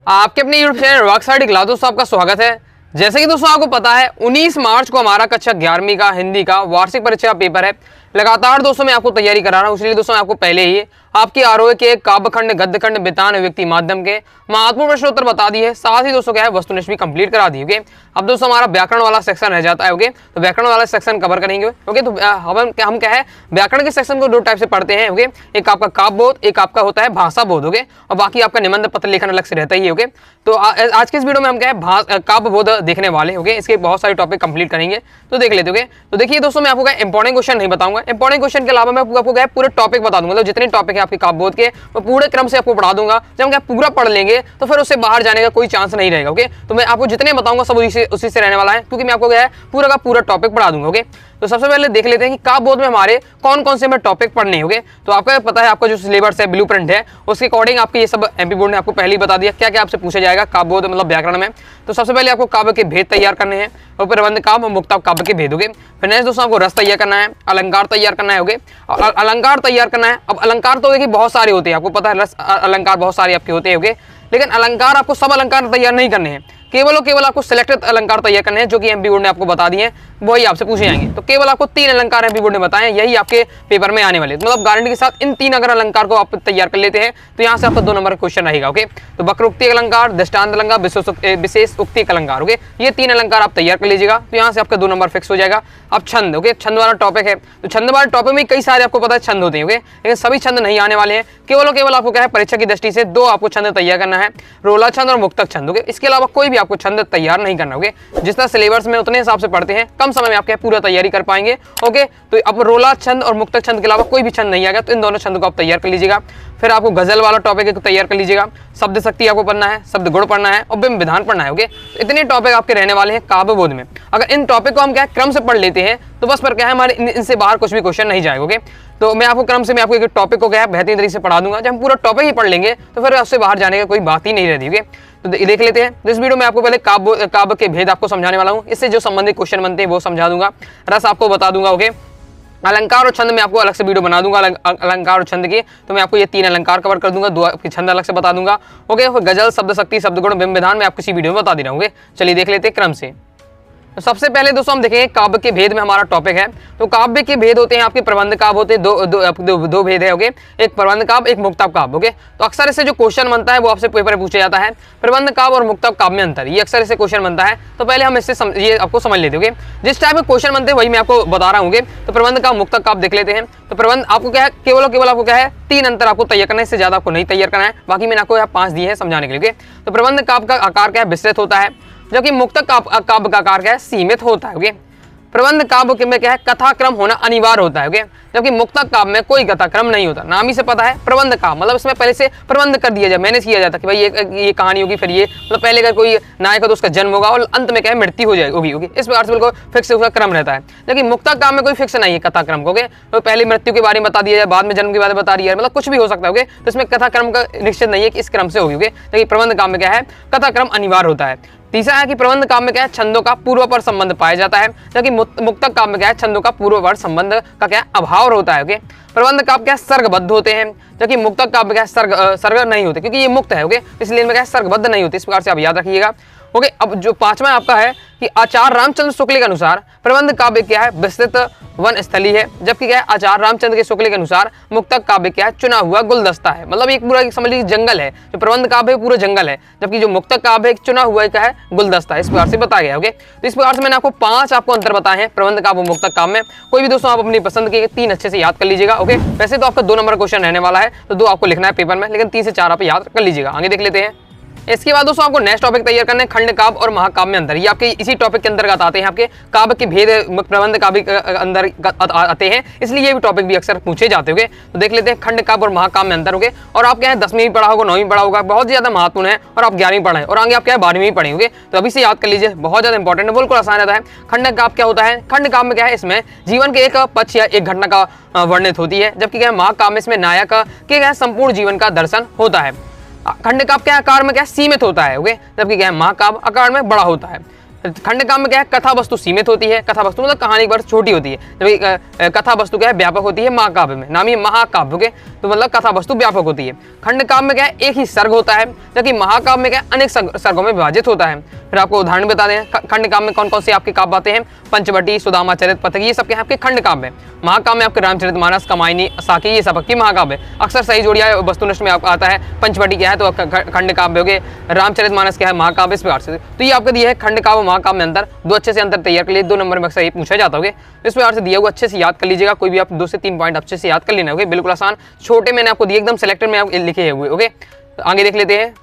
आपके अपने YouTube channel Rockstar class दोस्तों आपका स्वागत है। जैसे कि दोस्तों आपको पता है 19 मार्च को हमारा कक्षा 11वीं का हिंदी का वार्षिक परीक्षा पेपर है। लगातार दोस्तों मैं आपको तैयारी करा रहा हूं, इसलिए दोस्तों मैं आपको पहले ही आपकी आरोह के काव्यखंड गद्यखंड बितान व्यक्ति माध्यम के महत्वपूर्ण प्रश्नोत्तर बता दिए, साथ ही दोस्तों क्या है वस्तुनिष्ठ भी कंप्लीट करा दी। ओके, अब दोस्तों हमारा व्याकरण वाला सेक्शन रह जाता है। ओके, तो व्याकरण वाला सेक्शन कवर करेंगे। ओके, तो हम क्या है व्याकरण के सेक्शन को दो टाइप से पढ़ते हैं। ओके, एक आपका काव्य बोध, एक आपका होता है भाषा बोध। ओके, और बाकी आपका निबंध पत्र लेखन अलग से रहता ही है। ओके, तो आज के इस वीडियो में हम क्या है काव्य बोध देखने वाले। ओके, इसके बहुत सारे टॉपिक कंप्लीट करेंगे, तो देख लेते। ओके, तो देखिए दोस्तों मैं आपको क्या इंपॉर्टेंट क्वेश्चन नहीं बताऊंगा, इंपॉर्टेंट क्वेश्चन के अलावा मैं आपको क्या पूरे टॉपिक बता दूंगा। मतलब जितने टॉपिक है आपके काव्य बोध के मैं पूरे क्रम से आपको पढ़ा दूंगा। जब हम क्या पूरा पढ़ लेंगे तो फिर उससे बाहर जाने का कोई चांस नहीं रहेगा। ओके, तो मैं आपको जितने बताऊंगा सब उसी से रहने वाला है, क्योंकि मैं आपको क्या है पूरा का पूरा टॉपिक पढ़ा दूंगा। ओके, तो सबसे पहले देख लेते हैं कि काव्य बोध में हमारे कौन कौन से हमें टॉपिक पढ़ने होंगे। तो आपको पता है आपका जो सिलेबस है ब्लूप्रिंट है उसके अकॉर्डिंग आपके ये सब एमपी बोर्ड ने आपको पहले ही बता दिया क्या क्या आपसे पूछा जाएगा काव्य बोध मतलब व्याकरण में। तो सबसे पहले आपको काव्य के भेद तैयार करने हैं और प्रबंध काव्य और मुक्तक काव्य के भेद होंगे। फिर नेक्स्ट दोस्तों आपको रस तैयार करना है, अलंकार तैयार करना है। ओके, अलंकार तैयार करना है। अब अलंकार तो देखिए बहुत सारे होते हैं, आपको पता है रस अलंकार बहुत सारे आपके होते हैं। ओके, लेकिन अलंकार आपको सब अलंकार तैयार नहीं करने हैं, केवल और केवल आपको सिलेक्टेड अलंकार तैयार करने हैं जो कि एमपी बोर्ड ने आपको बता दिए हैं, वही आपसे पूछे जाएंगे। तो केवल आपको 3 अलंकार एमपी बोर्ड ने बताए, यही आपके पेपर में आने वाले। मतलब गारंटी के साथ इन 3 अगर अलंकार को आप तैयार कर लेते हैं तो यहाँ से आपका 2 नंबर का क्वेश्चन रहेगा। ओके, तो वक्रोक्ति अलंकार, दृष्टांत अलंकार, विशेष उक्ति अलंकार। ओके, ये 3 अलंकार आप तैयार कर लीजिएगा, तो यहाँ से आपका 2 नंबर फिक्स हो जाएगा। अब छंद, ओके, छंद वाला टॉपिक है, तो छंद वाले टॉपिक में कई सारे आपको पता है छंद होते हैं। ओके, लेकिन सभी छंद नहीं आने वाले हैं, केवल और केवल आपको क्या है परीक्षा की दृष्टि से 2 आपको छंद तैयार करना है, रोला छंद और मुक्तक छंद। ओके, इसके अलावा कोई भी आपको छंद तैयार नहीं करना। ओके, जितना सिलेबस में उतने हिसाब से पढ़ते हैं, कम समय में आप क्या पूरा तैयारी कर पाएंगे। ओके, तो अब रोला छंद और मुक्तक छंद के अलावा कोई भी छंद नहीं आएगा, तो इन दोनों छंद को आप तैयार कर लीजिएगा। फिर आपको गजल वाला टॉपिक तैयार कर लीजिएगा, शब्द शक्ति आपको पढ़ना है, शब्द गुण पढ़ना है और बिंब विधान पढ़ना है। ओके, तो इतने टॉपिक आपके रहने वाले हैं काव्य बोध में। अगर इन टॉपिक को हम क्या क्रम से पढ़ लेते हैं तो बस पर क्या है हमारे इनसे बाहर कुछ भी क्वेश्चन नहीं जाएगा। ओके, तो मैं आपको क्रम से मैं आपको एक टॉपिक को क्या है बेहतरीन तरीके से पढ़ा दूंगा। जब हम पूरा टॉपिक ही पढ़ लेंगे तो फिर उससे बाहर जाने का कोई बात ही नहीं रहती। ओके, तो देख लेते हैं। तो इस वीडियो में आपको पहले काव्य के भेद आपको समझाने वाला हूँ, इससे जो संबंधित क्वेश्चन बनते हैं वो समझा दूंगा, रस आपको बता दूंगा। ओके, अलंकार और छंद में आपको अलग से वीडियो बना दूंगा अलंकार और छंद की, तो मैं आपको ये 3 अलंकार कवर कर दूंगा, 2 छंद अलग से बता दूंगा। ओके, गजल, शब्द शक्ति, शब्द गुण, बिंब विधान में आपको इसी वीडियो में बता दे रहा हूँ। चलिए देख लेते हैं क्रम से। तो सबसे पहले दोस्तों हम देखेंगे काव्य के भेद में हमारा टॉपिक है। तो काव्य के भेद होते हैं आपके प्रबंध काव्य होते हैं, दो भेद है। ओके, एक प्रबंध काव्य, एक मुक्तक काव्य। ओके, तो अक्सर इससे जो क्वेश्चन बनता है वो आपसे पेपर में पूछा जाता है, प्रबंध काव्य और मुक्तक काव्य में अंतर, ये अक्सर इससे क्वेश्चन बनता है। तो पहले हम इससे ये आपको समझ लेते हैं। जिस टाइप के क्वेश्चन बनते हैं वही मैं आपको बता रहा हूँ। तो प्रबंध काव्य, मुक्तक काव्य देख लेते हैं। तो प्रबंध आपको क्या है केवल और केवल आपको क्या है 3 अंतर आपको तैयार करना है, इससे ज्यादा आपको नहीं तैयार करना है। बाकी मैंने आपको 5 दिए हैं समझाने के लिए। तो प्रबंध काव्य का आकार क्या है विस्तृत होता है, जबकि मुक्तक काव्य का आकार क्या है सीमित होता है। ओके, प्रबंध काव्य में क्या है कथाक्रम होना अनिवार्य होता है। ओके, जबकि मुक्तक काव्य में कोई कथाक्रम नहीं होता। नाम ही से पता है प्रबंध काव्य मतलब इसमें पहले से प्रबंध कर दिया जाए, मैनेज किया जाता है कि भाई ये कहानी होगी, फिर ये मतलब पहले का कोई नायक है तो उसका जन्म होगा और अंत में क्या है मृत्यु हो जाएगी। ओके, इस प्रकार से बिल्कुल फिक्स उसका क्रम रहता है। लेकिन मुक्तक काव्य में कोई फिक्स नहीं है कथाक्रम को। ओके, तो पहले मृत्यु के बारे में बता दिया जाए, बाद में जन्म के बारे में बता दिया मतलब कुछ भी हो सकता है। ओके, तो इसमें कथाक्रम का निश्चित नहीं है कि इस क्रम से होगी। ओके, लेकिन प्रबंध काव्य में क्या है कथाक्रम अनिवार्य होता है। तीसरा है कि प्रबंध काव्य में क्या है छंदों का पूर्वपर संबंध पाया जाता है, जबकि मुक्तक काव्य में क्या है छंदों का पूर्वपर संबंध का क्या अभाव होता है। ओके, प्रबंध काव्य क्या सर्गबद्ध होते हैं, जबकि मुक्तक काव्य क्या सर्ग नहीं होते, क्योंकि ये मुक्त है। ओके, इसलिए इनमें क्या सर्गबद्ध नहीं होते। इस प्रकार से आप याद रखिएगा। ओके, अब जो 5वां आपका है कि आचार्य रामचंद्र शुक्ल के अनुसार प्रबंध काव्य क्या है विस्तृत वन स्थली है, जबकि क्या है आचार्य रामचंद्र के शुक्ल के अनुसार मुक्तक काव्य क्या है चुना हुआ गुलदस्ता है। मतलब एक पूरा समझ लीजिए जंगल है, जो प्रबंध काव्य है पूरा जंगल है, जबकि जो मुक्तक काव्य है चुना हुआ क्या है गुलदस्ता है। इस प्रकार से बताया गया। ओके, तो इस प्रकार से मैंने आपको 5 आपको अंतर बताए हैं प्रबंध काव्य मुक्तक काव्य में। कोई भी दोस्तों आप अपनी पसंद के 3 अच्छे से याद कर लीजिएगा। ओके, वैसे तो आपका 2 नंबर क्वेश्चन रहने वाला है, तो 2 आपको लिखना है पेपर में, लेकिन 3 से 4 आप याद कर लीजिएगा। आगे देख लेते हैं। इसके बाद दोस्तों आपको नेक्स्ट टॉपिक तैयार करना है खंड काव्य और महाकाव्य में अंतर। ये आपके इसी टॉपिक के अंतर्गत आते हैं, आपके काव्य के भेद प्रबंध काव्य के अंदर आते हैं, इसलिए ये भी टॉपिक भी अक्सर पूछे जाते होंगे। तो देख लेते हैं खंड काव्य और महाकाव्य में अंतर होंगे। और आप क्या है 10वीं में पढ़ा होगा, 9वीं पढ़ा होगा, बहुत ज्यादा महत्वपूर्ण है। और आप 11वीं पढ़े और आगे आप क्या है 12वीं पढ़े होंगे, तो अभी से याद कर लीजिए, बहुत ज्यादा इंपॉर्टेंट है, बिल्कुल आसान रहता है। खंड काव्य क्या होता है, खंड काव्य में क्या है इसमें जीवन के एक पक्ष या एक घटना का वर्णित होती है, जबकि क्या है महाकाव्य में इसमें नायक के क्या संपूर्ण जीवन का दर्शन होता है। खंड काव्य के आकार में क्या सीमित होता है। ओके, जबकि क्या है महाकाव्य आकार में बड़ा होता है। खंड काव्य में क्या है, कथा वस्तु सीमित होती है, कथा वस्तु मतलब कहानी एक बार छोटी होती है, जबकि कथा वस्तु क्या है, व्यापक होती है। महाकाव्य में नाम ही महाकाव्य के, तो मतलब कथा वस्तु व्यापक होती है। खंड काव्य में क्या है, एक ही सर्ग होता है, जबकि महाकाव्य में क्या है, अनेक सर्गों में विभाजित होता है। फिर आपको उदाहरण बता दें, खंड काव्य में कौन कौन से आपके काव्य आते हैं, पंचवटी, सुदामा चरित, पतंग, ये सब के आपके खंड काव्य है। महाकाव्य में आपके रामचरितमानस, कमायनी, साकी, ये सब आपकी महाकाव्य है। अक्सर सही जोड़िया वस्तुनिष्ठ में आता है, पंचवटी क्या है तो खंड काव्य हो गए, रामचरितमानस क्या है महाकाव्य, इस प्रकार से। तो ये आपको दिया है खंड काव्य महाकाव्य में अंतर। दो अच्छे से अंतर तैयार कर लिए, 2 नंबर में अक्सर ये पूछा जाता होगा, इस प्रकार से दिया हुआ अच्छे से याद कर लीजिएगा। कोई भी आप 2 से 3 पॉइंट अच्छे से याद कर लेना होगा, बिल्कुल आसान, छोटे मैंने आपको दिए, एकदम सिलेक्टेड में आप लिखे हुए। ओके, तो आगे देख लेते हैं।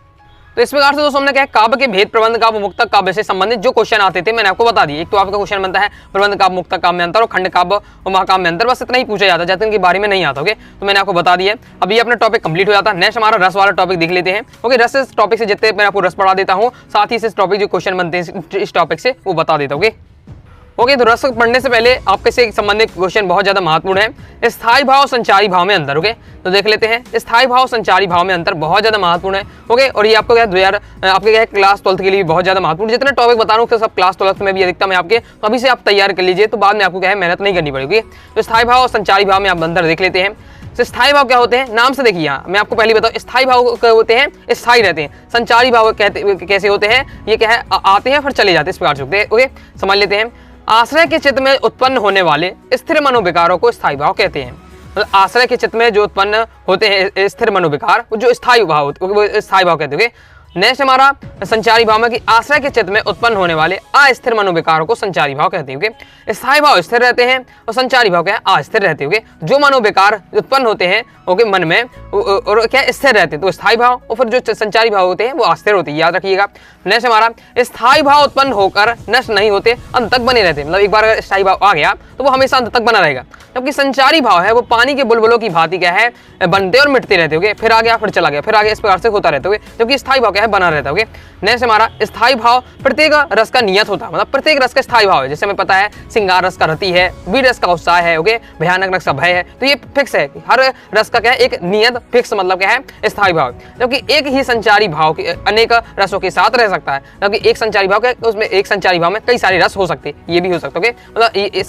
तो इस प्रकार से दोस्तों हमने क्या है, काव्य के भेद, प्रबंध काव्य, मुक्तक काव्य से संबंधित जो क्वेश्चन आते थे मैंने आपको बता दिए। एक तो आपका क्वेश्चन बनता है प्रबंध काव्य, मुक्तक काव्य में अंतर, और खंड काव्य और महाकाव्य में अंतर, बस इतना ही पूछा जाता है, जैसे के बारे में नहीं आता। ओके, तो मैंने आपको बता दिया। अब ये अपना टॉपिक कंप्लीट हो जाता है। नेक्स्ट हमारा रस वाला टॉपिक देख लेते हैं। ओके, रस इस टॉपिक से जितने मैं आपको रस पढ़ा देता हूँ, साथ ही इस टॉपिक जो क्वेश्चन बनते हैं इस टॉपिक से वो बता देता हूँ। ओके, तो रस पढ़ने से पहले आपके से संबंधित क्वेश्चन बहुत ज्यादा महत्वपूर्ण है। स्थायी भाव संचारी भाव में अंतर। ओके, तो देख लेते हैं, स्थायी भाव संचारी भाव में अंतर बहुत ज्यादा महत्वपूर्ण है। ओके, और ये आपको क्या आपके क्या है, क्लास 12th के लिए भी बहुत ज्यादा महत्वपूर्ण। जितने टॉपिक बता रहा हूँ सब क्लास 12th में भी अधिकतम है आपके, तो अभी से आप तैयार कर लीजिए, तो बाद में आपको क्या है मेहनत नहीं करनी पड़ेगी। तो स्थायी भाव और संचारी भाव में आप अंतर देख लेते हैं। तो स्थायी भाव क्या होते हैं, नाम से देखिए, यहाँ मैं आपको पहले बताऊँ, स्थायी भाव क्या होते हैं, स्थायी रहते हैं। संचारी भाव कैसे होते हैं, ये क्या है, आते हैं फिर चले जाते हैं, इस प्रकार से होते हैं। ओके, समझ लेते हैं। आश्रय के चित्त में उत्पन्न होने वाले स्थिर मनोविकारों को स्थायी भाव कहते हैं। मतलब आश्रय के चित्त में जो उत्पन्न होते हैं स्थिर मनोविकार, जो स्थायी भाव, वो स्थायी भाव कहते हैं। नेक्स्ट हमारा संचारी भाव में कि आश्रय के चित्त में उत्पन्न होने वाले अस्थिर मनोविकारों को संचारी भाव कहते हैं। स्थायी भाव स्थिर रहते हैं और संचारी भाव क्या है, अस्थिर रहते हैं। जो मनोविकार उत्पन्न होते हैं ओके मन में और क्या स्थिर रहते हैं, तो स्थायी भाव, और फिर जो संचारी भाव होते हैं वो अस्थिर होते हैं, याद रखिएगा। नेक्स्ट हमारा स्थायी भाव उत्पन्न होकर नष्ट नहीं होते, अंत तक बने रहते हैं। मतलब एक बार अगर स्थायी भाव आ गया तो वो हमेशा अंत तक बना रहेगा। जबकि संचारी भाव है वो पानी के बुलबुलों की भांति क्या है, बनते और मिटते रहते होंगे, फिर आ गया फिर चला गया फिर आ गया, इस प्रकार से होता रहता है। जबकि स्थायी भाव क्या है, बना रहता है। नेक्स्ट हमारा स्थायी भाव प्रत्येक रस का नियत होता है, मतलब प्रत्येक रस का स्थायी भाव है। जैसे हमें पता है श्रृंगार रस का रति है, वीर रस का उत्साह है, ओके, भयानक रस का भय है, तो ये फिक्स है। हर रस का क्या है, एक नियत फिक्स मतलब क्या है, स्थायी भाव। जबकि एक ही संचारी भाव के अनेक रसों के साथ रह सकता है, जबकि एक संचारी भाव के उसमें एक संचारी भाव में कई सारे रस हो सकते हैं, ये भी हो सकता है। मतलब एक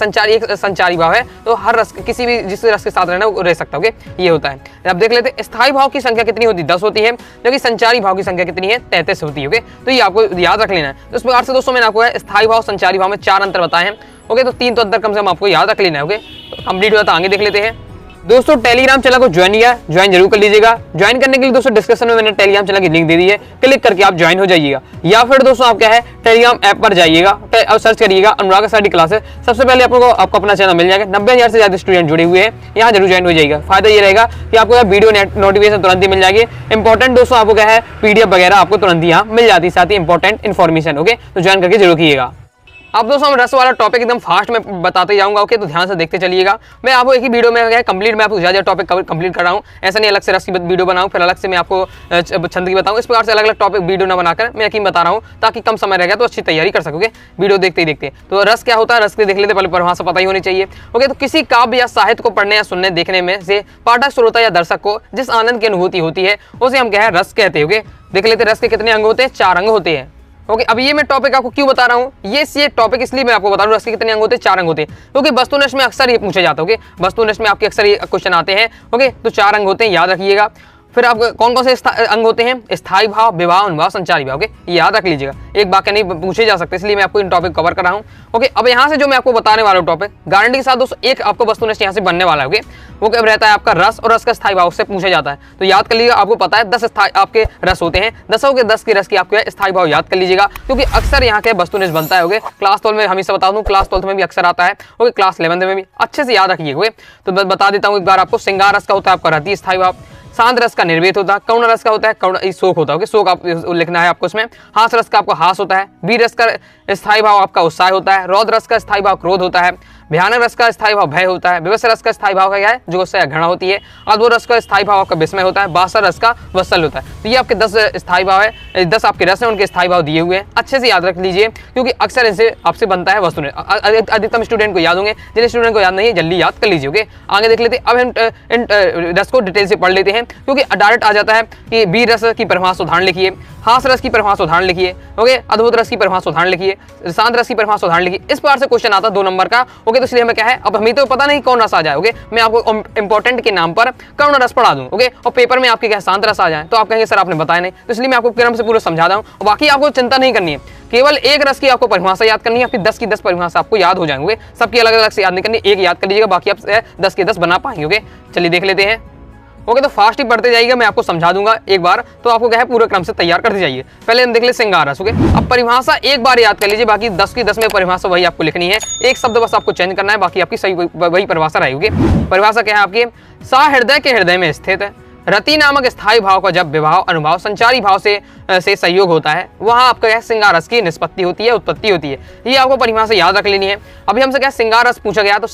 संचारी भाव है तो हर रस किसी भी जिस रस के साथ रहना वो रह सकता है, ये होता है। अब देख लेते हैं स्थायी भाव की संख्या कितनी होती है, 10 होती है, जबकि संचारी भाव की संख्या कितनी है, 33 होती है। तो ये आपको याद रख लेना है। तो इस प्रकार से दोस्तों मैंने आपको स्थायी भाव संचारी भाव में 4 अंतर बताए हैं। ओके, तो 3 तो अंतर कम से कम आपको याद रख लेना है। ओके, तो कंप्लीट हुआ, तो आगे देख लेते हैं। दोस्तों टेलीग्राम चैनल को ज्वाइन किया, ज्वाइन जरूर कर लीजिएगा। ज्वाइन करने के लिए दोस्तों डिस्क्रिप्शन में मैंने टेलीग्राम चैनल की लिंक दे दी है, क्लिक करके आप ज्वाइन हो जाइएगा। या फिर दोस्तों आप क्या है टेलीग्राम ऐप पर जाइएगा और सर्च करिएगा अनुराग स्टडी क्लासेस, सबसे पहले आपको अपना चैनल मिल जाएगा। 90,000 से ज्यादा स्टूडेंट जुड़े हुए हैं, यहाँ जरूर ज्वाइन हो जाइएगा। फायदा ये रहेगा कि आपको वीडियो नोटिफिकेशन तुरंत ही मिल जाएगी। इंपॉर्टेंट दोस्तों आपको क्या है PDF वगैरह आपको तुरंत ही यहाँ मिल जाती है, साथ ही इंपॉर्टेंट इन्फॉर्मेशन। ओके, तो ज्वाइन करके जरूर कीजिएगा। अब दोस्तों हम रस वाला टॉपिक एकदम फास्ट में बताते जाऊंगा। ओके, तो ध्यान से देखते चलिएगा। मैं आपको एक ही वीडियो में कंप्लीट मैं आपको ज्यादा टॉपिक कंप्लीट कर रहा हूँ, ऐसा नहीं अलग से रस की वीडियो बनाऊँ फिर अलग से मैं आपको छंद की बताऊँ। इस प्रकार से अलग अलग टॉपिक वीडियो ना बनाकर मैं यकीन बता रहा हूँ, ताकि कम समय रहेगा तो अच्छी तैयारी कर सकोगे वीडियो देखते ही देखते। तो रस क्या होता है, रस के देख लेते पहले, परिभाषा पता ही होनी चाहिए। ओके, तो किसी काव्य या साहित्य को पढ़ने या सुनने देखने में से पाठक, श्रोता या दर्शक को जिस आनंद की अनुभूति होती है उसे हम क्या है, रस कहते हैं। देख लेते रस के कितने अंग होते हैं, 4 अंग होते हैं। ओके, अब ये मैं टॉपिक आपको क्यों बता रहा हूँ, ये टॉपिक इसलिए मैं आपको बता रहा हूँ रस के कितने अंग होते हैं, 4 अंग होते हैं, क्योंकि वस्तुनिष्ठ में अक्सर ये पूछा जाता है। ओके, वस्तुनिष्ठ में आपके अक्सर ये क्वेश्चन आते हैं। ओके, तो 4 अंग होते हैं, याद रखिएगा। फिर आप कौन कौन से अंग होते हैं, स्थायी भाव, विभाव, अनुभाव, संचारी भाव। ओके, याद रख लीजिएगा, एक बात नहीं पूछे जा सकते, इसलिए मैं आपको इन टॉपिक कवर कर रहा हूँ। ओके, अब यहाँ से जो मैं आपको बताने वाला हूँ टॉपिक गारंटी के साथ दोस्तों, एक आपको वस्तुनिष्ठ यहाँ से बनने वाला है। ओके, वो क्या रहता है आपका रस, और रस का स्थायी भाव से पूछा जाता है। तो याद कर लीजिएगा, आपको पता है 10 आपके रस होते हैं, 10 के 10 की रस की आपको स्थायी भाव याद कर लीजिएगा, क्योंकि अक्सर यहाँ के वस्तुनिष्ठ बनता है। ओके, क्लास 12 में हमेशा बता दूं, क्लास 12 में भी अक्सर आता है। ओके, क्लास 11 में भी अच्छे से याद रखिएगा। तो बता देता हूँ एक बार आपको, श्रृंगार रस का होता है आपका रति स्थायी भाव, शांत रस का निर्वेद होता है, करुण रस का होता है करुण शोक होता है। शोक आप लिखना है आपको इसमें। हास रस का आपको हास होता है, वीर रस का स्थायी भाव आपका उत्साह होता है, रौद्र रस का स्थायी भाव क्रोध होता है, भयानक रस का स्थायी भाव भय होता है। विवश रस का स्थायी भाव क्या है, जो उससे घृणा होती है। अद्भुत रस का स्थायी भाव आपका विस्मय होता है। बासर रस का वत्सल होता है। तो ये आपके 10 स्थायी भाव है, 10 आपके रस हैं, उनके स्थायी भाव दिए हुए हैं। अच्छे से याद रख लीजिए, क्योंकि अक्सर इनसे आपसे बनता है वस्तु। अधिकतम स्टूडेंट को याद होंगे, जिन स्टूडेंट को याद नहीं है जल्दी याद कर लीजिए। ओके, आगे देख लेते हैं। अब हम इन रस को डिटेल से पढ़ लेते हैं, क्योंकि डायरेक्ट आ जाता है कि वीर रस की परिभाषा उदाहरण लिखिए, हास रस की परिभाषा उदाहरण लिखिए, ओके, अद्भुत रस की परिभाषा उदाहरण लिखिए, शांत रस की परिभाषा उदाहरण लिखिए। इस प्रकार से क्वेश्चन आता है 2 नंबर का। ओके, तो इसलिए हमें क्या है, अब हमें तो पता नहीं कौन रस आ जाए। ओके, मैं आपको इंपॉर्टेंट के नाम पर करुण रस पढ़ा दूं। ओके, और पेपर में आपके क्या शांत रस आ जाए, तो आप कहेंगे सर आपने बताया नहीं। तो इसलिए मैं आपको क्रम से पूरा समझा रहा हूं। बाकी आपको चिंता नहीं करनी है, केवल एक रस की आपको परिभाषा याद करनी है, फिर 10 की 10 परिभाषा आपको याद हो जाएंगे। सबकी अलग अलग से याद नहीं करनी, एक याद कर लीजिएगा, बाकी आप 10 के 10 बना पाएंगे। ओके, चलिए देख लेते हैं। ओके, तो फास्ट ही पढ़ते जाइएगा, मैं आपको समझा दूंगा एक बार, तो आपको क्या है पूरे क्रम से तैयार करते जाइए। पहले हम देख ले श्रृंगार रस। ओके, अब परिभाषा एक बार याद कर लीजिए, बाकी 10 की 10 में परिभाषा वही आपको लिखनी है, एक शब्द बस आपको चेंज करना है, बाकी आपकी सही वही परिभाषा रहेगी। परिभाषा क्या है आपकी, सा हृदय के हृदय में स्थित रति नामक स्थायी भाव का जब विभाव अनुभाव संचारी भाव से संयोग होता है, वहां आपका क्या श्रृंगार रस की निष्पत्ति होती है, उत्पत्ति होती है। ये आपको परिभाषा याद रख लेनी है। अभी हमसे क्या श्रृंगार रस पूछा गया, तो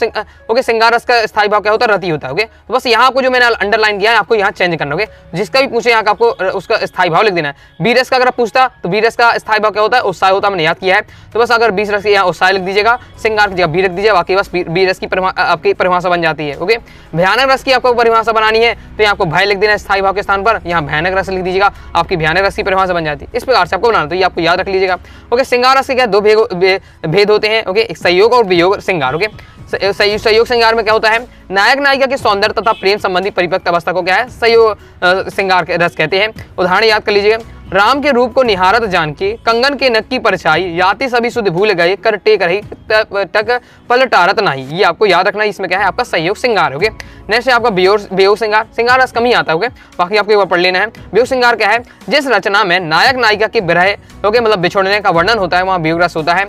ओके, श्रृंगार रस का स्थायी भाव क्या होता है, रति होता है। ओके, तो बस यहाँ आपको जो मैंने अंडरलाइन किया है, आपको यहाँ चेंज करना। ओके, जिसका भी पूछे यहाँ आपको उसका स्थायी भाव लिख देना है। बी रस का अगर पूछता तो बी रस का स्थायी भाव क्या होता है, उत्साह होता है, मैंने याद किया है। तो बस अगर 20 रस यहाँ उत्साह लिख दीजिएगा, श्रृंगार की जगह बी रख दीजिए, बाकी बस बी रस की आपकी परिभाषा बन जाती है। ओके, भयानक रस की आपको परिभाषा बनानी है, तो यहाँ आपको भय लिख देना है स्थायी भाव के स्थान पर, यहाँ भयानक रस लिख दीजिएगा, आपकी भयानक रस की परिभाषा बन जाती है। इस प्रकार से आपको बनाना, तो ये आपको याद रख लीजिएगा। ओके, श्रृंगार रस के क्या 2 भेद होते हैं। ओके, एक संयोग और वियोग श्रृंगार। ओके, संयोग श्रृंगार में क्या होता है, नायक नायिका के सौंदर्य तथा प्रेम संबंधी परिपक्व अवस्था को क्या है, संयोग श्रृंगार के रस कहते हैं। उदाहरण याद कर लीजिएगा, राम के रूप को निहारत जानकी कंगन के नक की परछाई याति सभी सुध भूल गए कर टेक रही तक पलटारत नहीं। ये आपको याद रखना है, इसमें क्या है आपका संयोग श्रृंगार। ओके, नेक्स्ट है आपका वियोग श्रृंगार। श्रृंगार रस कम ही आता है। ओके, बाकी आपको एक बार पढ़ लेना है। वियोग श्रृंगार क्या है, जिस रचना में नायक नायिका के विरह ओके मतलब बिछोड़ने का वर्णन होता है, वहाँ वियोग रस होता है।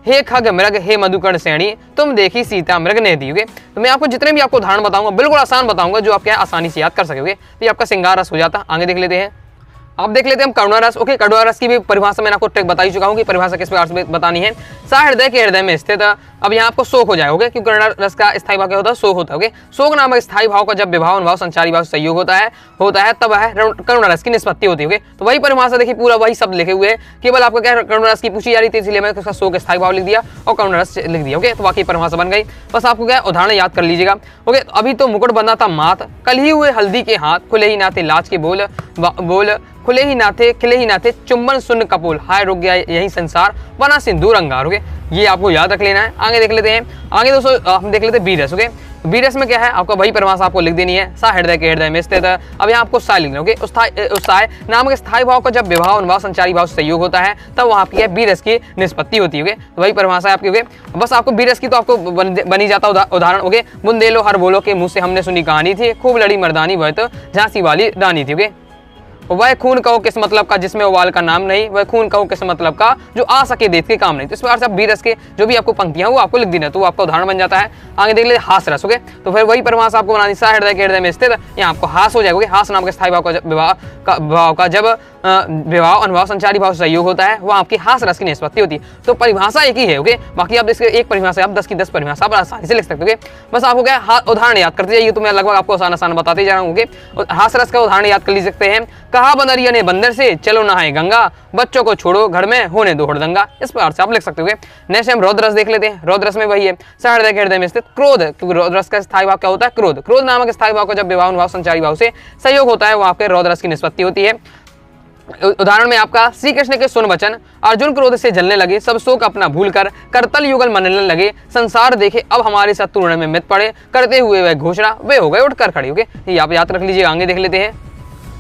हे खग मृग हे मधुकर्ण श्रेणी तुम देखी सीता मृग ने दी। तो मैं आपको जितने भी आपको उदाहरण बताऊंगा बिल्कुल आसान बताऊंगा, जो आप क्या आसानी से याद कर सकोगे। तो ये आपका श्रृंगार रस हो जाता है। आगे देख लेते हैं। अब देख लेते हैं हम करुणा रस। ओके, करुणा रस की भी परिभाषा मैंने आपको ट्रिक बता ही चुका हूँ कि परिभाषा किस प्रकार से बतानी है। सा हृदय के हृदय में स्थित, अब यहाँ आपको शोक हो जाएगा, क्योंकि करुणा रस का स्थायी भाव क्या होता है, शोक होता है। ओके, शोक नामक स्थायी भाव का जब विभाव अनुभाव संचारी भाव से संयोग होता है तब है करुणा रस की निष्पत्ति होती है। ओके, तो वही परिभाषा देखिए, पूरा वही शब्द लिखे हुए हैं, केवल आपको क्या करुणा रस की पूछी जा रही थी, इसलिए मैंने उसका शोक स्थायी भाव लिख दिया और करुणा रस लिख दिया। ओके, तो बाकी परिभाषा बन गई। बस आपको क्या उदाहरण याद कर लीजिएगा। ओके, अभी तो मुकुट बंधा था मात, कल ही हुए हल्दी के हाथ, खुले ही नाते लाज के बोल खुले ही नाथे खिले ही नाथे चुंबन सुन्न कपूल, हाय रुक गया यही संसार बना सिंदूर अंगार। ओके, ये आपको याद रख लेना है। आगे देख लेते हैं। आगे दोस्तों हम देख लेते हैं बीरस। ओके, बीरस में क्या है आपका वही परिभाषा आपको लिख देनी है, सा हृदय के हृदय में स्थित। अब यहाँ आपको सा लिखना। ओके, उत्साह नामक स्थायी भाव का जब विभाव अनुभाव संचारी भाव से संयोग होता है, तब वहाँ आपकी बीरस की निष्पत्ति होती है। ओके, तो वही परिभाषा है आपकी। ओके, बस आपको बीरस की तो आपको बनी जाता उदाहरण। ओके, बुंदेलो हर बोलो के मुँह से हमने सुनी कहानी थी, खूब लड़ी मर्दानी वह तो झांसी वाली रानी थी। ओके, वह खून कहो किस मतलब का जिसमें उबाल का नाम नहीं, वह खून कहो किस मतलब का जो आ सके देख के काम नहीं। तो इस प्रकार से आप बीरस के जो भी आपको पंक्तियां वो आपको लिख देना, तो वो आपका उदाहरण बन जाता है। आगे देख ले हास रस। ओके, तो फिर वही परिभाषा आपको बनानी, सा हृदय के हृदय में स्थित, यहाँ आपको हास हो जाएगा। हास नाम के स्थायी भाव का जब विभाव अनुभाव संचारी भाव से सहयोग होता है, वह आपकी हास रस की निष्पत्ति होती है। तो परिभाषा एक ही है। ओके, बाकी आप इसके एक परिभाषा आप 10 की 10 परिभाषा आप आसानी से लिख सकते हो। ओके, बस आपको क्या उदाहरण याद करते जाइए, तो मैं लगभग आपको आसान बताते जा रहा हूँ। ओके, हास रस का उदाहरण याद कर ली सकते हैं। कहा बनरिया ने बंदर से चलो नहाए गंगा, बच्चों को छोड़ो घर में होने दो हड़दंगा। इस प्रकार से आप लिख सकते हो। नेक्स्ट हम रौद्र रस देख लेते हैं। रौद्र रस में वही है, सा हृदय के हृदय में स्थित क्रोध, क्योंकि रौद्र रस का स्थायी भाव क्या होता है, क्रोध। क्रोध नामक स्थायी भाव का जब विभाव अनुभाव संचारी भाव से सहयोग होता है, वो आपके रौद्र रस की निष्पत्ति होती है। उदाहरण में आपका श्री कृष्ण के सुन वचन, अर्जुन क्रोध से जलने लगे, सब शोक अपना भूल कर करतल युगल मनने लगे, संसार देखे अब हमारे शत्रु में मित पड़े, करते हुए वह घोषणा वे हो गए उठकर खड़े। ओके, ये आप याद रख लीजिए। आगे देख लेते हैं।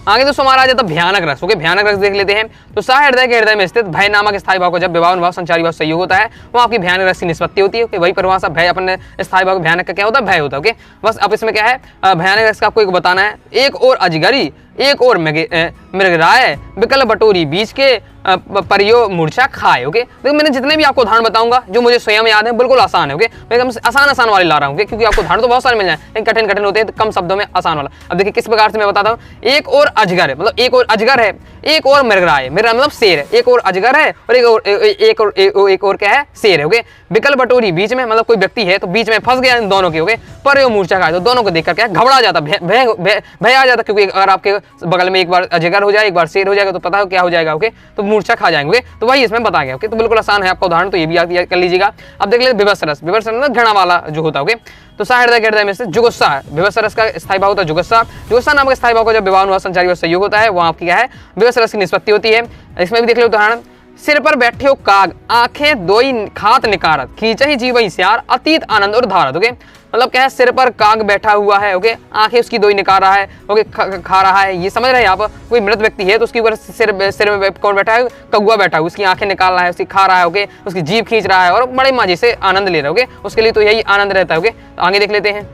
आगे दोस्तों हमारा आ जाता है भयानक रस। ओके, भयानक रस देख लेते हैं। तो सा हृदय के हृदय में स्थित भय नामक स्थायी भाव को जब विभाव अनुभाव संचारी भाव सहयोग होता है, वो आपकी भयानक रस की निष्पत्ति होती है। ओके, वही परिभाषा भय अपने स्थायी भाव भयानक का क्या होता है, भय होता है। ओके, बस अब इसमें क्या है भयानक रस का आपको एक बताना है। एक और अजगरी एक और मृगराय बिकल बटोरी बीच के परियो मूर्छा खाए। ओके, देखो मैंने जितने भी आपको उदाहरण बताऊंगा जो मुझे स्वयं याद है बिल्कुल आसान है। ओके, मैं एकदम आसान वाले ला रहा हूँ क्योंकि आपको उदाहरण तो बहुत सारे मिल जाए लेकिन कठिन होते हैं, तो कम शब्दों में आसान वाला। अब देखिए किस प्रकार से मैं बताता हूँ। एक और अजगर है, मतलब एक और अजगर है, एक और मृगराय, मृगराय मतलब शेर है, एक और अजगर है और एक और क्या है, शेर है। ओके, बिकल बटोरी बीच में, मतलब कोई व्यक्ति है तो बीच में फंस गया इन दोनों के। ओके, पर मूर्छा खाए, तो दोनों को देखकर क्या घबरा जाता, भय आ जाता, क्योंकि अगर आपके बगल में एक बार अजगर हो जाए, एक बार शेर हो जाएगा तो पता है क्या हो जाएगा। ओके, तो मूर्छा खा जाएंगे। तो वही इसमें बताया गया। ओके, तो बिल्कुल आसान है आपका उदाहरण, तो ये भी याद कर लीजिएगा। अब देख लेते विवश रस। विवश रस घृणा वाला जो होता है। ओके, तो हृदय में से जुगुस्सा है। विवश रस का स्थायी भाव होता है जुगुस्सा। जुगुस्सा नामक स्थायी भाव को जब विवाह अनुवाद संचारी और सहयोग होता है, वहां आपकी क्या है, विवश रस की निष्पत्ति होती है। इसमें भी देख लो उदाहरण। सिर पर बैठे हो काग, आंखें दोई खात निकारत, खींचहि जीवहि स्यार, अतीत आनंद और धारत। ओके, मतलब क्या है, सिर पर काग बैठा हुआ है। ओके, आंखें उसकी दोई निकाल रहा है। ओके, खा रहा है, ये समझ रहे हैं आप। कोई मृत व्यक्ति है तो उसके ऊपर सिर में कौन बैठा है, कौवा बैठा है, उसकी आंखें निकाल रहा है, उसकी खा रहा है। ओके, उसकी जीभ खींच रहा है और बड़े मजे से आनंद ले रहा है। ओके, उसके लिए तो यही आनंद रहता है। ओके, आगे देख लेते हैं।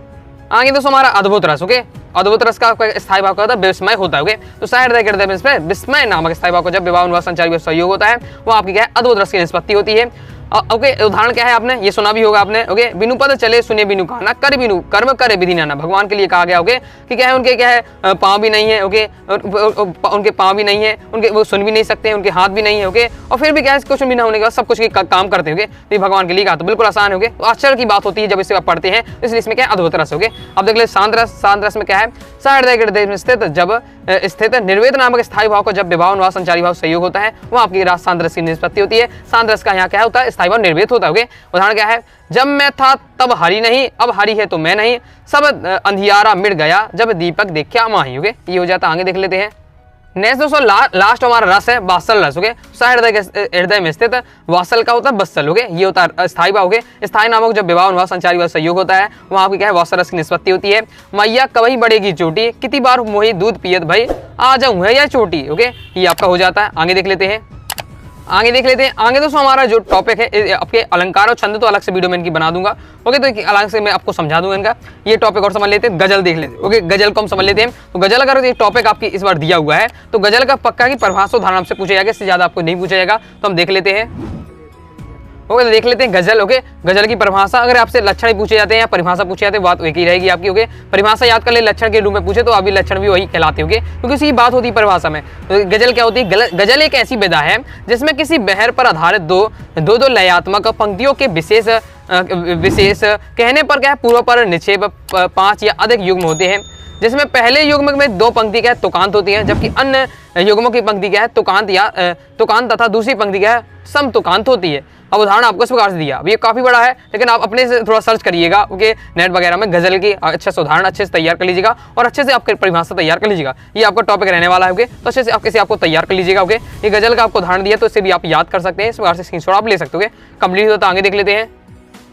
आगे दोस्तों हमारा अद्भुत रस। ओके, अद्भुत रस का स्थायी भाव का होता है विस्मय होता है। ओके, तो हृदय में विस्मय नामक स्थायी भाव को जब विवाह अनुवाद संचारी सहयोग होता है, वो आपकी क्या है, अद्भुत रस की निष्पत्ति होती है। ओके, उदाहरण क्या है, आपने ये सुना भी होगा आपने। ओके, बिनु पद चले सुने बिनु कहना, कर बिनु कर्म करे विधि नाना। भगवान के लिए कहा गया। ओके, कि क्या है, उनके क्या है, पाँव भी नहीं है। ओके, उनके पाँव भी नहीं है, उनके वो सुन भी नहीं सकते हैं, उनके हाथ भी नहीं है। ओके, और फिर भी क्या है, कुछ भी ना होने के बाद सब कुछ काम करते हैं। ओके, तो भगवान के लिए कहा, तो बिल्कुल आसान है। ओके, तो आश्चर्य की बात होती है जब इसे आप पढ़ते हैं, इसलिए इसमें क्या है, अद्भुत रस। ओके, अब देख ले शांत रस। शांत रस में क्या है, हृदय में स्थित निर्वेद नामक स्थायी भाव को जब विवाह अनुवाद संचारी भाव सहयोग होता है, वो आपकी शांत रस की निष्पत्ति होती है। शांत रस का यहाँ क्या होता है, स्थायी भाव निर्वेद होता है। उदाहरण क्या है, जब मैं था तब हरि नहीं, अब हरि है तो मैं नहीं, सब अंधियारा मिट गया, जब दीपक देखा माही। ओके, ये हो जाता है। आगे देख लेते हैं। नेक्स्ट दोस्तों लास्ट हमारा रस है वात्सल रस। ओके, हृदय में स्थित वात्सल का होता है बत्सल। ओके, ये होता है स्थायी भाव। ओके, स्थायी नामक जब विवाह अनुवाद संचारी व सहयोग होता है, वहाँ आपकी क्या है, वात्सल रस की निष्पत्ति होती है। मैया कभी बढ़ेगी चोटी, कितनी बार मोही दूध पियत भाई, आ जाऊँ है या चोटी। ओके, ये आपका हो जाता है। आगे देख लेते हैं। आगे दोस्तों हमारा जो टॉपिक है, आपके अलंकार और छंद तो अलग से वीडियो में इनकी बना दूंगा। ओके, तो अलग से मैं आपको समझा दूंगा इनका। ये टॉपिक और समझ लेते हैं, गजल देख लेते हैं। ओके, गजल को हम समझ लेते हैं। तो गजल अगर एक टॉपिक आपकी इस बार दिया हुआ है तो गजल का पक्का की परिभाषा उदाहरण आपसे पूछा जाएगा, इससे ज्यादा आपको नहीं पूछा जाएगा। तो हम देख लेते हैं। ओके, तो देख लेते हैं गजल। ओके, गजल की परिभाषा अगर आपसे लक्षण ही पूछे जाते हैं या परिभाषा पूछे जाते हैं, बात एक ही रहेगी आपकी। ओके, परिभाषा याद कर ले, लक्षण के रूप में पूछे तो अभी लक्षण भी वही कहलाते होंगे, क्योंकि उसकी बात होती है परिभाषा में। तो गजल क्या होती है, गजल एक ऐसी विधा है जिसमें किसी बहर पर आधारित दो लयात्मक पंक्तियों के विशेष कहने पर क्या है, पूर्व पर निक्षेप 5 या अधिक युग्म होते हैं, जिसमें पहले युग्म में 2 पंक्ति क्या है, तुकांत होती है, जबकि अन्य युग्मों की पंक्ति क्या है, तुकांत तथा दूसरी पंक्ति क्या है, सम तुकांत होती है। अब उदाहरण आपको इस प्रकार से दिया। अब ये काफी बड़ा है, लेकिन आप अपने से थोड़ा सर्च करिएगा। ओके, नेट वगैरह में गजल की अच्छे से उदाहरण अच्छे से तैयार कर लीजिएगा और अच्छे से आपकी परिभाषा तैयार कर लीजिएगा। ये आपका टॉपिक रहने वाला है। ओके, तो अच्छे से इसे आपको तैयार कर लीजिएगा। ओके, ये गजल का आपको उदाहरण दिया तो इससे भी आप याद कर सकते हैं, इस प्रकार से स्क्रीनशॉट आप ले सकते हो। कंप्लीट होता आगे देख लेते हैं।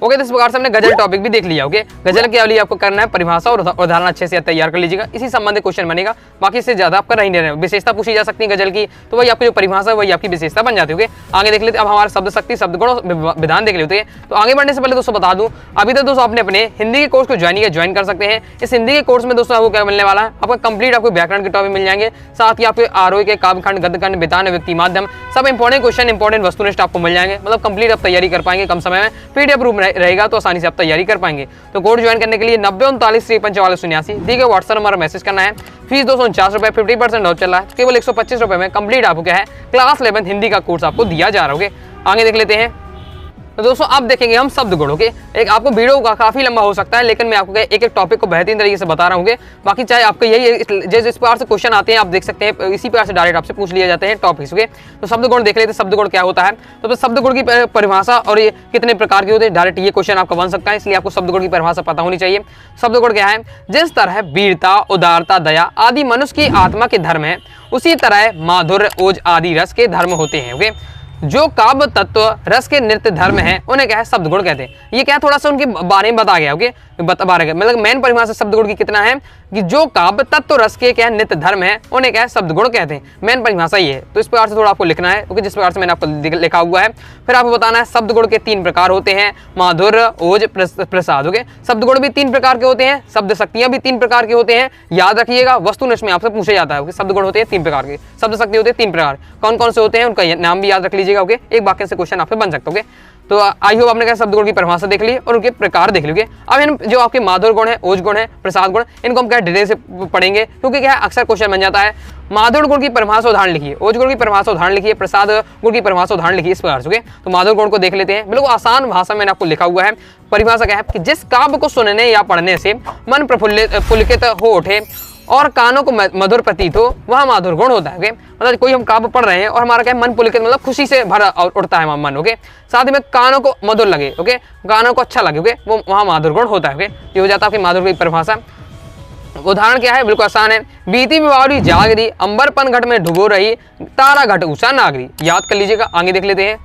ओके, तो इस प्रकार से हमने गजल टॉपिक भी देख लिया। ओके, गजल के लिए आपको करना है परिभाषा और उदाहरण अच्छे से तैयार कर लीजिएगा, इसी संबंधित क्वेश्चन बनेगा। बाकी इससे ज्यादा आपका नहीं रहे, विशेषता पूछी जा सकती है गजल की, तो वही आपकी जो परिभाषा है वही आपकी विशेषता बन जाती है। ओके, आगे देख लेते हैं। अब हमारा शब्द शक्ति, शब्द गुण, विधान देख लेते हैं। तो आगे बढ़ने से पहले दोस्तों बता दूं, अभी तक दोस्तों आपने अपने हिंदी के कोर्स को ज्वाइन कर सकते हैं। इस हिंदी के कोर्स में दोस्तों आपको क्या मिलने वाला है, आपका कंप्लीट आपको व्याकरण के टॉपिक मिल जाएंगे, साथ ही आपके आरोह के काव्यखंड, गद्यखंड, वितान, व्यक्ति माध्यम, सब इंपॉर्टेंट क्वेश्चन, इंपॉर्टेंट वस्तुनिष्ठ आपको मिल जाएंगे। मतलब कंप्लीट आप तैयारी कर पाएंगे कम समय में, पीडीएफ रूप रहेगा तो आसानी से आप तैयारी कर पाएंगे। तो कोर्स ज्वाइन करने के लिए 9039 दी गए व्हाट्सएप नंबर मैसेज करना है। फीस 249 रुपए, 50% ऑफ चल रहा है, केवल 125 रुपए में कंप्लीट आपको क्या है, क्लास 11 हिंदी का कोर्स आपको दिया जा रहा है। आगे देख लेते हैं। तो दोस्तों अब देखेंगे हम शब्द गुण। ओके, एक आपको वीडियो का काफी लंबा हो सकता है, लेकिन मैं आपको एक एक टॉपिक को बेहतरीन तरीके से बता रहा हूँ। बाकी चाहे आपके यही जैसे इस प्रकार से क्वेश्चन आते हैं, आप देख सकते हैं, इसी प्रकार से डायरेक्ट आपसे पूछ लिए जाते हैं टॉपिक्स। ओके, तो शब्द गुण देख लेते हैं, शब्द गुण क्या होता है। तो शब्द गुण की परिभाषा और ये कितने प्रकार के होते हैं, डायरेक्ट ये क्वेश्चन आपका बन सकता है, इसलिए आपको शब्द गुण की परिभाषा पता होनी चाहिए। शब्द गुण क्या है, जिस तरह वीरता, उदारता, दया आदि मनुष्य की आत्मा के धर्म है, उसी तरह माधुर्य, ओज आदि रस के धर्म होते हैं। ओके, जो काव्य तत्व रस के नृत्य धर्म है उन्हें क्या है शब्द गुण कहते हैं। ये क्या है थोड़ा सा उनके बारे में बता गया, ओके बता रहे मतलब मेन परिभाषा शब्द गुण की कितना है कि जो काव्य तत्व रस के क्या है नित्य धर्म है उन्हें क्या है शब्द गुण कहते हैं। मेन परिभाषा ये है, तो इस प्रकार से थोड़ा आपको लिखना है, ओके जिस प्रकार से मैंने आपको लिखा हुआ है। फिर आपको बताना है शब्द गुण के 3 प्रकार होते हैं, माधुर्य, ओज, प्रसाद। ओके शब्द गुण भी 3 प्रकार के होते हैं, शब्द शक्तियां भी 3 प्रकार के होते हैं। याद रखिएगा, वस्तुनिष्ठ में आपसे पूछा जाता है। शब्द गुण होते हैं 3 प्रकार के, शब्द शक्ति होते हैं 3 प्रकार। कौन कौन से होते हैं उनका नाम भी याद रख लीजिएगा। ओके एक वाक्य से क्वेश्चन आपसे बन सकता है। तो आई होप आपने क्या शब्द गुण की परिभाषा देख ली और उनके प्रकार देख लिए। अब इन जो आपके माधुर्य गुण है, ओज गुण है, प्रसाद गुण, इनको हम क्या डिटेल से पढ़ेंगे क्योंकि क्या है अक्सर क्वेश्चन बन जाता है। माधुर्य गुण की परिभाषा उदाहरण लिखिए, ओज गुण की परिभाषा उदाहरण लिखिए, प्रसाद गुण की परिभाषा उदाहरण लिखिए, इस प्रकार से। तो माधुर्य गुण को देख लेते हैं, बिल्कुल आसान भाषा में आपको लिखा हुआ है। परिभाषा क्या है कि जिस काव्य को सुनने या पढ़ने से मन पुलकित हो उठे और कानों को मधुर प्रतीत हो वह माधुर गुण होता है। मतलब कोई हम काव्य पढ़ रहे हैं और हमारा क्या मन पुलकित मतलब खुशी से भरा उठता है मन। ओके साथ ही में कानों को मधुर लगे, ओके कानों को अच्छा लगे, ओके वो वहाँ माधुर गुण होता है। ओके ये हो जाता है आपकी माधुर्य की परिभाषा। उदाहरण क्या है, बिल्कुल आसान है। बीती बिवारी जागरी अंबरपन घट में डुबो रही तारा घट ऊषा नागरी। याद कर लीजिएगा, आगे देख लेते हैं।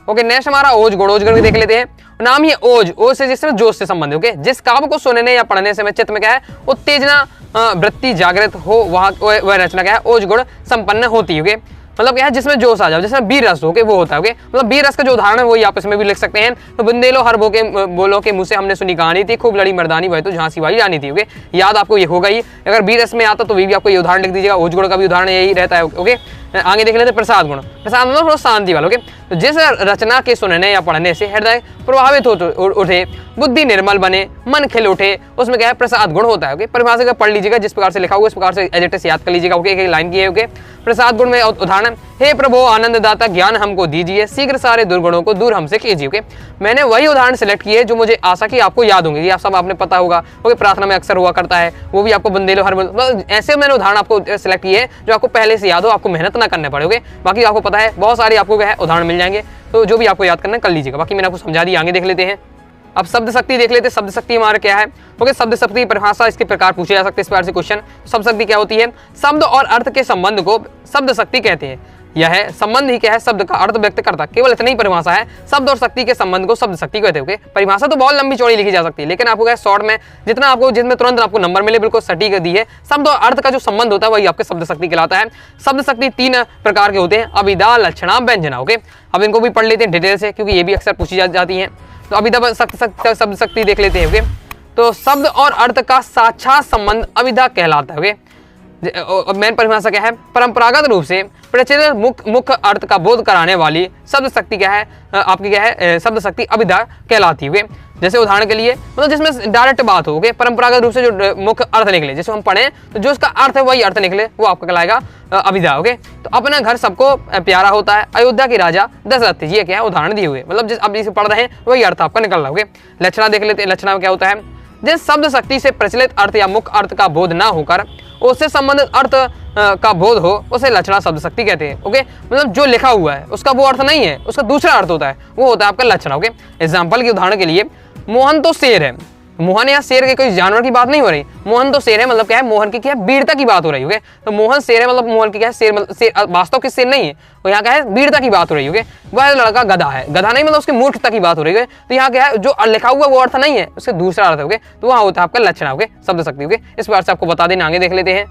ओके नेक्स्ट हमारा ओज गुण, ओज गुण भी देख लेते हैं। नाम ही ओज, ओज से जिसमें जोश से संबंध। ओके जिस काव्य को सुनने या पढ़ने से चित्त में क्या है उत्तेजना वृत्ति जागृत हो वह रचना क्या है ओज गुण संपन्न होती है। मतलब क्या है जिसमें जोश आ जाओ, जिसमें बीर रस हो के वो होता है। ओके मतलब बीर रस का जो उदाहरण है वही आप इसमें भी लिख सकते हैं। तो बुंदेलो हर बोलो के मुँह से हमने सुनी कहानी थी, खूब लड़ी मर्दानी वह तो झांसी वाली रानी थी। ओके याद आपको ये होगा ही, अगर बीर रस में आता तो भी आपको ये उदाहरण लिख दीजिएगा। ओज गुण का भी उदाहरण यही रहता है। ओके आगे देख लेते हैं प्रसाद गुण। प्रसाद मतलब थोड़ा शांति वाला। ओके तो जिस रचना के सुनने या पढ़ने से हृदय प्रभावित हो उठे, बुद्धि निर्मल बने, मन खिल उठे, उसमें क्या है प्रसाद गुण होता है। ओके परिभाषा का पढ़ लीजिएगा, जिस प्रकार से लिखा हुआ इस प्रकार से एजेक्ट याद कर लीजिएगा। ओके एक लाइन की है। ओके प्रसाद गुण में उदाहरण, हे प्रभु आनंद दाता ज्ञान हमको दीजिए, शीघ्र सारे दुर्गुणों को दूर हमसे कीजिए। ओके मैंने वही उदाहरण सेलेक्ट किए जो मुझे आशा की आपको याद होंगे, ये आप सब आपने पता होगा। ओके प्रार्थना में अक्सर हुआ करता है, वो भी आपको बुंदेलो हर ऐसे मैंने उदाहरण आपको सेलेक्ट किए जो आपको पहले से याद हो, आपको मेहनत ना करने पड़े। ओके बाकी आपको पता है बहुत सारे आपको क्या है उदाहरण मिल जाएंगे, तो जो भी आपको याद करना कर लीजिएगा। बाकी मैंने आपको समझा दिया, आगे देख लेते हैं। अब शब्द शक्ति देख लेते हैं। शब्द शक्ति हमारा क्या है। ओके शब्द शक्ति की परिभाषा इसके प्रकार पूछे जा सकते हैं इस प्रकार से क्वेश्चन। शब्द शक्ति क्या होती है, शब्द और अर्थ के संबंध को शब्द शक्ति कहते हैं। यह है संबंध ही क्या है शब्द का अर्थ व्यक्त करता, केवल इतनी ही परिभाषा है। शब्द और शक्ति के संबंध को शब्द शक्ति कहते हैं। परिभाषा तो बहुत लंबी चौड़ी लिखी जा सकती है, लेकिन आपको क्या शॉर्ट में जितना आपको जिसमें तुरंत आपको नंबर मिले बिल्कुल सटीक दी है। शब्द और अर्थ का जो संबंध होता है वही आपके शब्द शक्ति कहलाता है। शब्द शक्ति 3 प्रकार के होते हैं, अभिधा, लक्षणा, व्यंजना। ओके अब इनको भी पढ़ लेते हैं डिटेल से क्योंकि ये भी अक्सर पूछी जाती है। तो अभिधा शब्द शक्ति देख लेते हैं। ओके तो शब्द और अर्थ का साक्षात संबंध अभिधा कहलाता है। मेन परिभाषा क्या है, परंपरागत रूप से प्रचलित मुख्य अर्थ का बोध कराने वाली शब्द शक्ति क्या है आपकी क्या है शब्द शक्ति अभिधा कहलाती है। जैसे उदाहरण के लिए मतलब जिसमें डायरेक्ट बात हो, परंपरागत रूप से जो मुख्य अर्थ निकले, जैसे हम पढ़ें तो जो उसका अर्थ है वही अर्थ निकले, वो आपका कहलाएगा अभिधा। ओके तो अपना घर सबको प्यारा होता है, अयोध्या के राजा दशरथ, ये क्या है उदाहरण दिए हुए, मतलब जिस अब जिसे पढ़ रहे हैं वही अर्थ आपका निकल रहा है। लक्षणा देख लेते हैं। लक्षणा में क्या होता है, जिस शब्द शक्ति से प्रचलित अर्थ या मुख्य अर्थ का बोध ना होकर उससे संबंधित अर्थ का बोध हो उसे लक्षणा शब्द शक्ति कहते हैं। ओके मतलब जो लिखा हुआ है उसका वो अर्थ नहीं है, उसका दूसरा अर्थ होता है, वो होता है आपका लक्षणा। ओके एग्जाम्पल के उदाहरण के लिए मोहन तो शेर है, मोहन या शेर के कोई जानवर की बात नहीं हो रही, मोहन तो शेर है मतलब क्या है मोहन की क्या है वीरता की बात हो रही है। तो मोहन शेर है मतलब मोहन की क्या है शेर, मतलब वास्तव के शेर नहीं है, और यहाँ क्या है वीरता की बात हो रही है। वह लड़का गधा है, गधा नहीं मतलब उसकी मूर्खता की बात हो रही है। तो यहाँ क्या है जो लिखा हुआ वो अर्थ नहीं है, उसके दूसरा अर्थ है। तो वहाँ होता है आपका लक्षणा शब्द शक्ति। इस बार से आपको बता देना, आगे देख लेते हैं।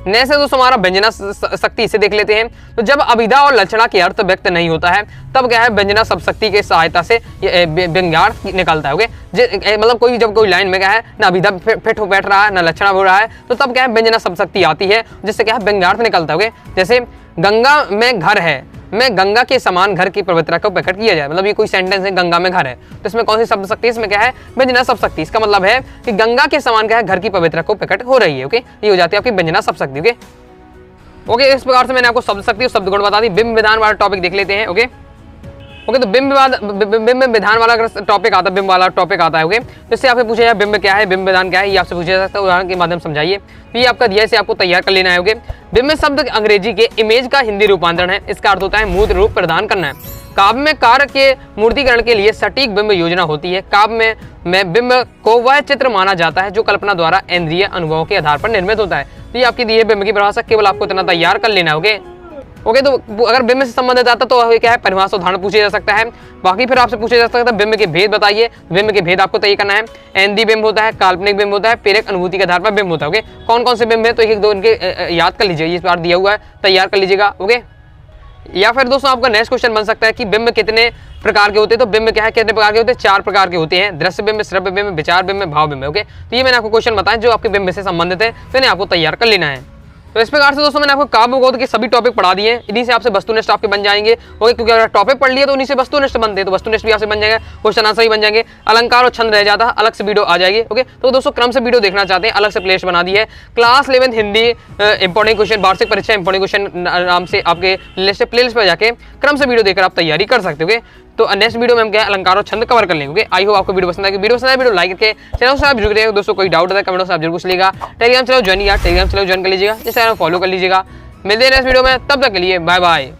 नेक्स्ट है दोस्तों हमारा व्यंजना शक्ति, इसे देख लेते हैं। तो जब अभिधा और लक्षणा के अर्थ व्यक्त नहीं होता है तब क्या है व्यंजना शब्द शक्ति के सहायता से व्यंग्यार्थ निकलता है। मतलब कोई जब कोई लाइन में क्या है ना अभिधा फिट हो बैठ रहा है ना लक्षणा हो रहा है, तो तब क्या है व्यंजना शब्द शक्ति आती है, जिससे क्या है व्यंग्यार्थ निकलता है। जैसे गंगा में घर है, मैं गंगा के समान घर की पवित्रता को प्रकट किया जाए, मतलब ये कोई सेंटेंस है गंगा में घर है, तो इसमें कौन सी शब्द शक्ति है, इसमें क्या है व्यंजना शब्द शक्ति। इसका मतलब है कि गंगा के समान क्या है घर की पवित्रता को प्रकट हो रही है। ओके ये हो जाती है आपकी व्यंजना शब्द शक्ति। ओके इस प्रकार से मैंने आपको शब्द शक्ति और शब्द गुण बता दी। बिंब विधान वाला टॉपिक देख लेते हैं। ओके तो बिंब विधान वाला अगर टॉपिक आता है, बिंब वाला टॉपिक आता है। ओके तो इससे आपसे पूछा जाए बिंब क्या है, बिंब विधान क्या है, ये आपसे पूछा जा सकता है, उदाहरण के माध्यम समझाइए। तो ये आपका दिया, इसे आपको तैयार कर लेना है। ओके बिंब शब्द अंग्रेजी के इमेज का हिंदी रूपांतरण है, इसका अर्थ होता है मूर्त रूप प्रदान करना है। काव्य में कार्य के मूर्तिकरण के लिए सटीक बिंब योजना होती है। काव्य में बिंब को वह चित्र माना जाता है जो कल्पना द्वारा इंद्रिय अनुभवों के आधार पर निर्मित होता है। तो ये आपकी दी है बिंब की परिभाषा, केवल आपको इतना तैयार कर लेना है। ओके, तो अगर बिंब से संबंधित आता तो क्या है, परिभाषा उदाहरण पूछा जा सकता है। बाकी फिर आपसे पूछा जा सकता है बिंब के भेद बताइए, बिंब के भेद आपको तय करना है। एंदी बिंब होता है, काल्पनिक बिंब होता है, प्रेरक अनुभूति के आधार पर बिंब होता है। ओके, कौन कौन से बिंब है तो एक दो इनके याद कर लीजिए, इस बार दिया हुआ है, तैयार कर लीजिएगा। ओके, या फिर दोस्तों आपका नेक्स्ट क्वेश्चन बन सकता है कि बिंब कितने प्रकार के होते हैं। तो बिंब क्या है, कितने प्रकार के होते हैं, 4 प्रकार के होते हैं, दृश्य बिंब, श्रव्य बिंब, विचार बिंब, भाव बिंब। ओके, तो ये मैंने आपको क्वेश्चन बताया जो आपके बिंब से संबंधित है, तो इन्हें आपको तैयार कर लेना है। तो इस प्रकार से दोस्तों मैंने आपको काव्यबोध के सभी टॉपिक पढ़ा दिए हैं, इन्हीं से आपसे वस्तुनिष्ठ आपके बन जाएंगे। ओके, क्योंकि अगर टॉपिक पढ़ लिया तो उन्हीं से वस्तुनिष्ठ बनते हैं, तो वस्तुनिष्ठ भी आपसे बन जाएगा, क्वेश्चन आंसर भी बन जाएंगे। अलंकार और छंद रह जाता है, अलग से वीडियो आ जाएगी। ओके, तो दोस्तों क्रम से वीडियो देखना चाहते हैं, अलग से प्लेलिस्ट बना दी है। क्लास 11 हिंदी इंपॉर्टेंट क्वेश्चन, वार्षिक परीक्षा इंपॉर्टेंट क्वेश्चन नाम से आपके प्लेलिस्ट पर जाके क्रम से वीडियो देखकर आप तैयारी कर सकते हो। तो नेक्स्ट वीडियो में हम क्या अलंकार और छंद कवर कर लेंगे। आई होप आपको वीडियो पसंद आएगी। वीडियो पसंद आए वीडियो लाइक करके चैनल से आप जरूर करिएगा। दोस्तों कोई डाउट होता है कमेंट से आप जरूर पूछ लीजिएगा। टेलीग्राम चैनल ज्वाइन कर लीजिएगा, जिससे फॉलो कर लीजिएगा। मिलते हैं नेक्स्ट वीडियो में, तब तक के लिए बाय बाय।